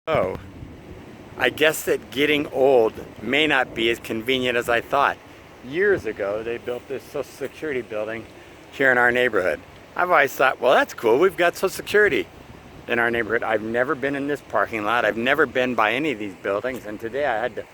Oh, I guess that getting old may not be as convenient as I thought. Years ago, they built this Social Security building here in our neighborhood. I've always thought, well, that's cool. We've got Social Security in our neighborhood. I've never been in this parking lot. I've never been by any of these buildings. And today I had to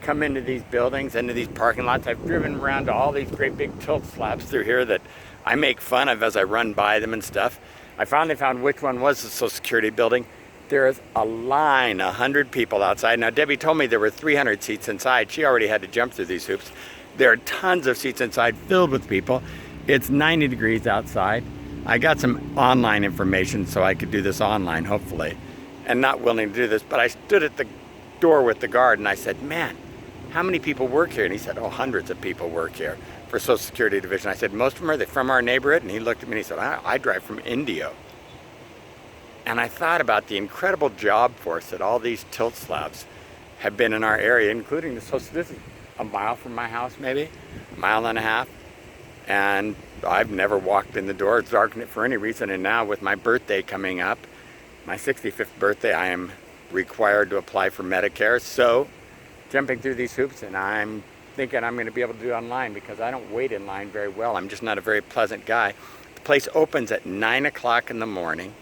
come into these buildings, into these parking lots. I've driven around to all these great big tilt slabs through here that I make fun of as I run by them and stuff. I finally found which one was the Social Security building. There is a line, 100 people outside. Now, Debbie told me there were 300 seats inside. She already had to jump through these hoops. There are tons of seats inside filled with people. It's 90 degrees outside. I got some online information so I could do this online, hopefully, and not willing to do this, but I stood at the door with the guard and I said, man, how many people work here? And he said, oh, hundreds of people work here for Social Security Division. I said, most of them, are they from our neighborhood? And he looked at me and he said, I drive from Indio. And I thought about the incredible job force that all these tilt slabs have been in our area, including the social. This is a mile from my house, maybe, a mile and a half. And I've never walked in the door, darkened it for any reason. And now with my birthday coming up, my 65th birthday, I am required to apply for Medicare. So jumping through these hoops, and I'm thinking I'm going to be able to do it online because I don't wait in line very well. I'm just not a very pleasant guy. The place opens at 9 o'clock in the morning.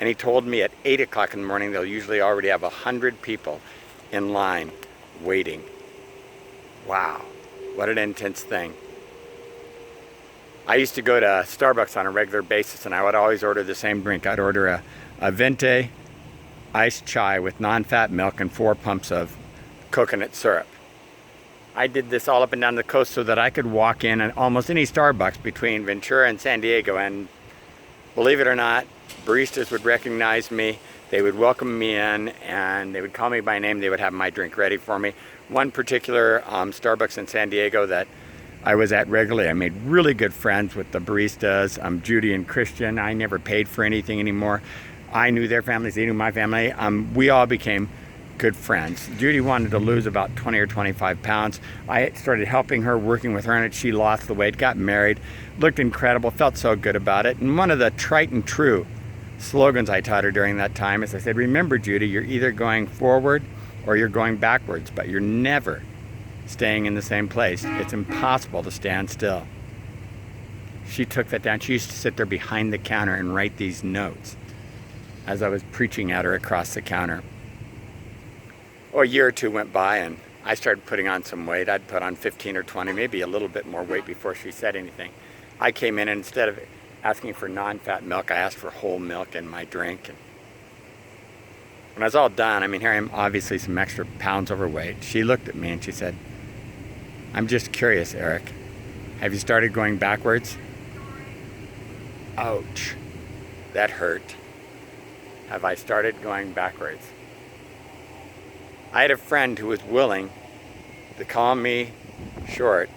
And he told me at 8 o'clock in the morning, they'll usually already have 100 people in line waiting. Wow, what an intense thing. I used to go to Starbucks on a regular basis and I would always order the same drink. I'd order a venti iced chai with non-fat milk and 4 pumps of coconut syrup. I did this all up and down the coast so that I could walk in at almost any Starbucks between Ventura and San Diego, and believe it or not, baristas would recognize me, they would welcome me in, and they would call me by name, they would have my drink ready for me. One particular Starbucks in San Diego that I was at regularly, I made really good friends with the baristas, Judy and Christian. I never paid for anything anymore. I knew their families, they knew my family. We all became good friends. Judy wanted to lose about 20 or 25 pounds. I started helping her, working with her, and she lost the weight, got married, looked incredible, felt so good about it. And one of the trite and true slogans I taught her during that time is I said, remember, Judy, you're either going forward or you're going backwards, but you're never staying in the same place. It's impossible to stand still. She took that down. She used to sit there behind the counter and write these notes as I was preaching at her across the counter. Well, a year or two went by and I started putting on some weight. I'd put on 15 or 20, maybe a little bit more weight before she said anything. I came in and instead of asking for non-fat milk, I asked for whole milk in my drink. And when I was all done, here I am, obviously some extra pounds overweight. She looked at me and she said, I'm just curious, Eric, have you started going backwards? Ouch, that hurt. Have I started going backwards? I had a friend who was willing to call me short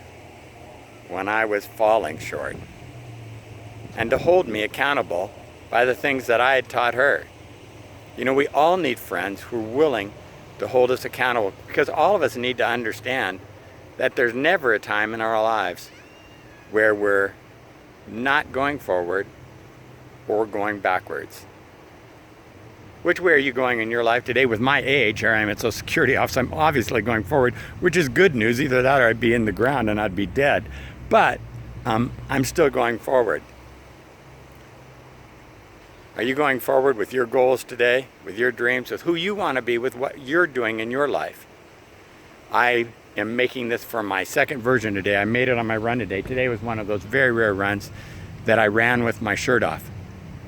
when I was falling short, and to hold me accountable by the things that I had taught her. You know, we all need friends who are willing to hold us accountable, because all of us need to understand that there's never a time in our lives where we're not going forward or going backwards. Which way are you going in your life today? With my age, here I am at Social Security office, I'm obviously going forward, which is good news. Either that or I'd be in the ground and I'd be dead. But I'm still going forward. Are you going forward with your goals today, with your dreams, with who you want to be, with what you're doing in your life? I am making this for my second version today. I made it on my run today. Today was one of those very rare runs that I ran with my shirt off.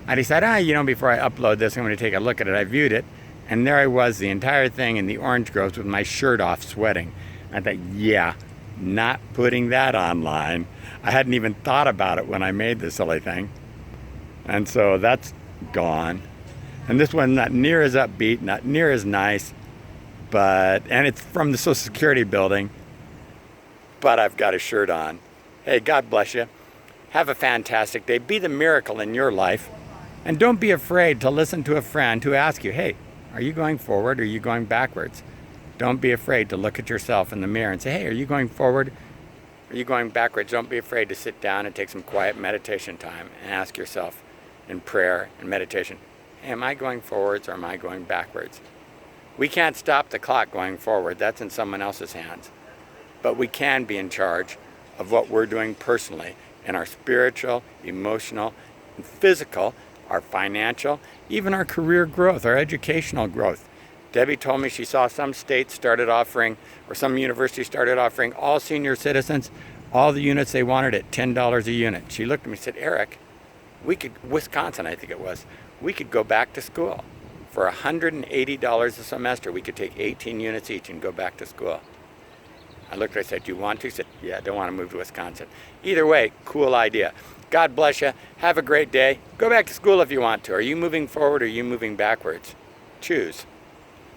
I decided, before I upload this, I'm going to take a look at it. I viewed it, and there I was, the entire thing in the orange groves with my shirt off, sweating. I thought, yeah, not putting that online. I hadn't even thought about it when I made this silly thing. And so that's gone. And this one's not near as upbeat, not near as nice, and it's from the Social Security building, but I've got a shirt on. Hey, God bless you. Have a fantastic day. Be the miracle in your life. And don't be afraid to listen to a friend who asks you, hey, are you going forward or are you going backwards? Don't be afraid to look at yourself in the mirror and say, hey, are you going forward? Are you going backwards? Don't be afraid to sit down and take some quiet meditation time and ask yourself in prayer and meditation, hey, am I going forwards or am I going backwards? We can't stop the clock going forward. That's in someone else's hands. But we can be in charge of what we're doing personally in our spiritual, emotional, and physical, our financial, even our career growth, our educational growth. Debbie told me she saw some states started offering, or some universities started offering all senior citizens all the units they wanted at $10 a unit. She looked at me and said, Eric, Wisconsin, I think it was, we could go back to school. For $180 a semester, we could take 18 units each and go back to school. I looked at her, I said, do you want to? She said, yeah, I don't want to move to Wisconsin. Either way, cool idea. God bless you. Have a great day. Go back to school if you want to. Are you moving forward or are you moving backwards? Choose.